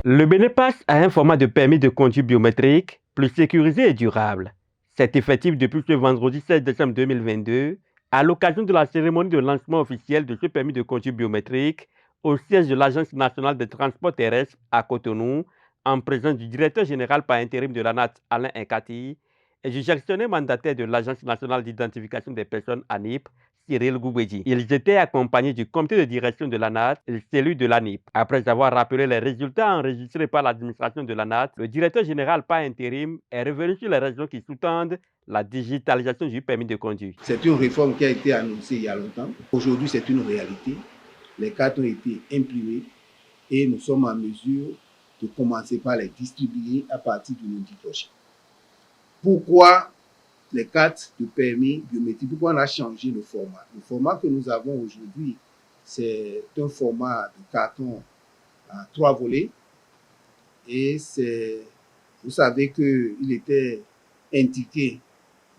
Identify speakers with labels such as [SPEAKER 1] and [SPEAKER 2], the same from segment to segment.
[SPEAKER 1] Le Bénépass a un format de permis de conduire biométrique plus sécurisé et durable. C'est effectif depuis ce vendredi 16 décembre 2022, à l'occasion de la cérémonie de lancement officiel de ce permis de conduire biométrique au siège de l'Agence nationale des transports terrestres à Cotonou, en présence du directeur général par intérim de l'ANAT, Alain Nkati, et du gestionnaire mandataire de l'Agence nationale d'identification des personnes ANIP, Cyril Goubedji. Ils étaient accompagnés du comité de direction de l'ANAT et celui de l'ANIP. Après avoir rappelé les résultats enregistrés par l'administration de l'ANAT, le directeur général par intérim est revenu sur les raisons qui sous-tendent la digitalisation du permis de conduire.
[SPEAKER 2] C'est une réforme qui a été annoncée il y a longtemps. Aujourd'hui, c'est une réalité. Les cartes ont été imprimées et nous sommes en mesure de commencer par les distribuer à partir du lundi prochain. Pourquoi les cartes de permis biométriques? Pourquoi on a changé le format? Le format que nous avons aujourd'hui, c'est un format de carton à 3 volets. Et vous savez qu'il était indiqué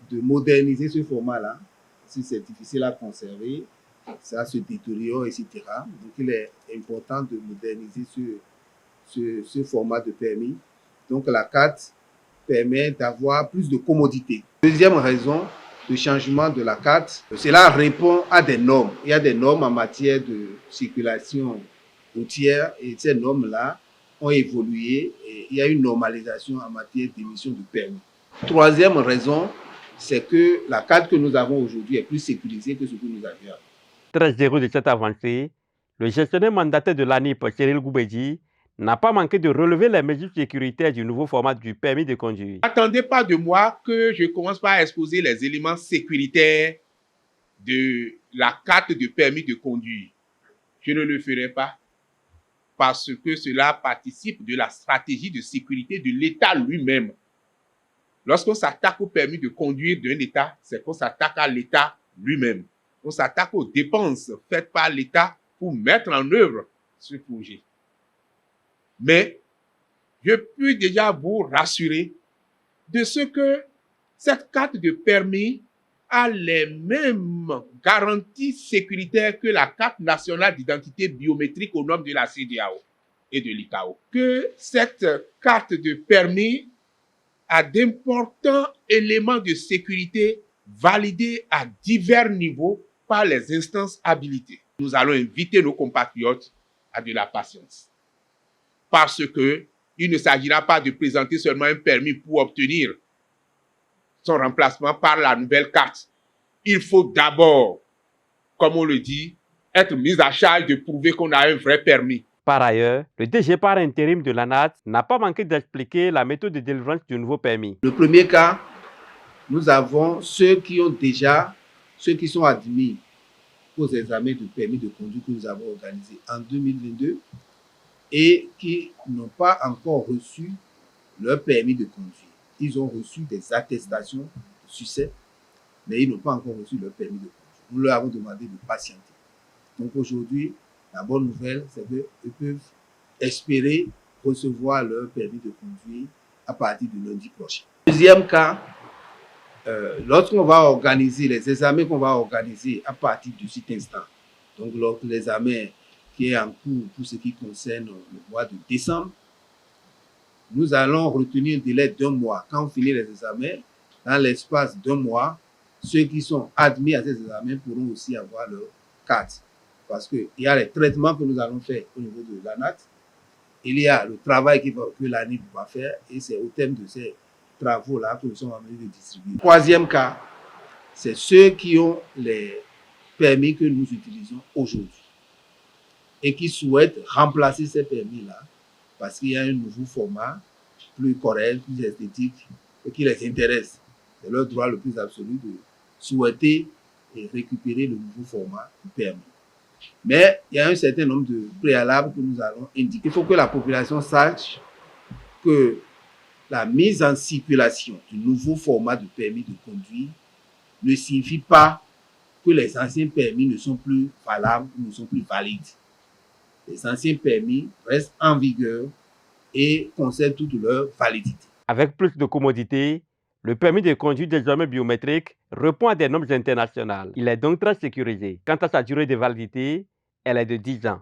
[SPEAKER 2] de moderniser ce format-là, si c'est difficile à conserver, ça se détériore, etc. Donc, il est important de moderniser ce format de permis. Donc, la carte permet d'avoir plus de commodité. Deuxième raison de changement de la carte, cela répond à des normes. Il y a des normes en matière de circulation routière et ces normes-là ont évolué et il y a une normalisation en matière d'émission de permis. Troisième raison, c'est que la carte que nous avons aujourd'hui est plus sécurisée que ce que nous avions.
[SPEAKER 1] Très heureux de cette avancée, le gestionnaire mandataire de l'ANIP, Cyril Goubedji, n'a pas manqué de relever les mesures sécuritaires du nouveau format du permis de conduire.
[SPEAKER 3] N'attendez pas de moi que je commence par exposer les éléments sécuritaires de la carte de permis de conduire. Je ne le ferai pas parce que cela participe de la stratégie de sécurité de l'État lui-même. Lorsqu'on s'attaque au permis de conduire d'un État, c'est qu'on s'attaque à l'État lui-même. On s'attaque aux dépenses faites par l'État pour mettre en œuvre ce projet. Mais je peux déjà vous rassurer de ce que cette carte de permis a les mêmes garanties sécuritaires que la carte nationale d'identité biométrique aux normes de la CEDEAO et de l'ICAO. Que cette carte de permis a d'importants éléments de sécurité validés à divers niveaux par les instances habilitées. Nous allons inviter nos compatriotes à de la patience. Parce que il ne s'agira pas de présenter seulement un permis pour obtenir son remplacement par la nouvelle carte. Il faut d'abord, comme on le dit, être mis à charge de prouver qu'on a un vrai permis.
[SPEAKER 1] Par ailleurs, le DG par intérim de l'ANAT n'a pas manqué d'expliquer la méthode de délivrance du nouveau permis.
[SPEAKER 2] Le premier cas, nous avons ceux qui sont admis aux examens de permis de conduire que nous avons organisés en 2022 et qui n'ont pas encore reçu leur permis de conduire. Ils ont reçu des attestations de succès, mais ils n'ont pas encore reçu leur permis de conduire. Nous leur avons demandé de patienter. Donc aujourd'hui, la bonne nouvelle, c'est qu'ils peuvent espérer recevoir leur permis de conduire à partir du lundi prochain. Deuxième cas, lorsqu'on va organiser les examens qu'on va organiser à partir de cet instant, donc l'examen qui est en cours pour ce qui concerne le mois de décembre, nous allons retenir un délai d'1 mois. Quand on finit les examens, dans l'espace d'1 mois, ceux qui sont admis à ces examens pourront aussi avoir leur carte. Parce qu'il y a les traitements que nous allons faire au niveau de l'ANAT, il y a le travail que l'ANIP va faire et c'est au thème de ces travaux-là que nous sommes amenés de distribuer. Troisième cas, c'est ceux qui ont les permis que nous utilisons aujourd'hui et qui souhaitent remplacer ces permis-là parce qu'il y a un nouveau format plus correct, plus esthétique et qui les intéresse. C'est leur droit le plus absolu de souhaiter et récupérer le nouveau format du permis. Mais il y a un certain nombre de préalables que nous allons indiquer. Il faut que la population sache que la mise en circulation du nouveau format de permis de conduire ne signifie pas que les anciens permis ne sont plus valables ou ne sont plus valides. Les anciens permis restent en vigueur et conservent toute leur validité.
[SPEAKER 1] Avec plus de commodité, le permis de conduire désormais biométrique répond à des normes internationales. Il est donc très sécurisé. Quant à sa durée de validité, elle est de 10 ans.